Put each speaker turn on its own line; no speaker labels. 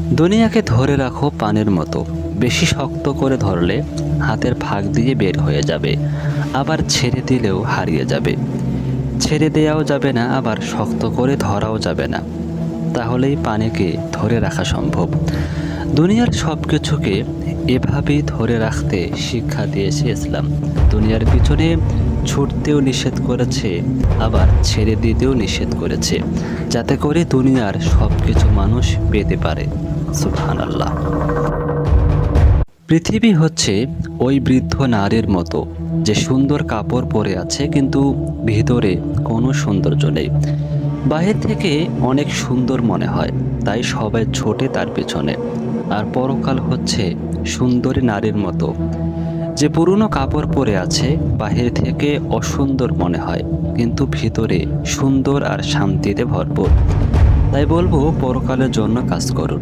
দুনিয়াকে ধরে রাখো পানির মতো, বেশি শক্ত করে ধরলে হাতের ফাঁক দিয়ে বের হয়ে যাবে, আবার ছেড়ে দিলেও হারিয়ে যাবে। ছেড়ে দেওয়াও যাবে না, আবার শক্ত করে ধরাও যাবে না। তাহলেই পানিকে ধরে রাখা সম্ভব। দুনিয়ার সব কিছুকে এভাবেই ধরে রাখতে শিক্ষা দিয়েছে ইসলাম। দুনিয়ার পিছনে ছুটতেও নিষেধ করেছে, আবার ছেড়ে দিতেও নিষেধ করেছে, যাতে করে দুনিয়ার সব কিছু মানুষ পেতে পারে। সুবহানাল্লাহ। পৃথিবী হচ্ছে ওই বৃদ্ধ নারীর মতো, যে সুন্দর কাপড় পরে আছে কিন্তু ভিতরে কোনো সৌন্দর্য নেই। বাহির থেকে অনেক সুন্দর মনে হয়, তাই সবাই ছোটে তার পিছনে। আর পরকাল হচ্ছে সুন্দরী নারীর মতো, যে পুরনো কাপড় পরে আছে, বাহির থেকে অসুন্দর মনে হয় কিন্তু ভিতরে সুন্দর আর শান্তিতে ভরপুর। তাই বলবো, পরকালের জন্য কাজ করুন।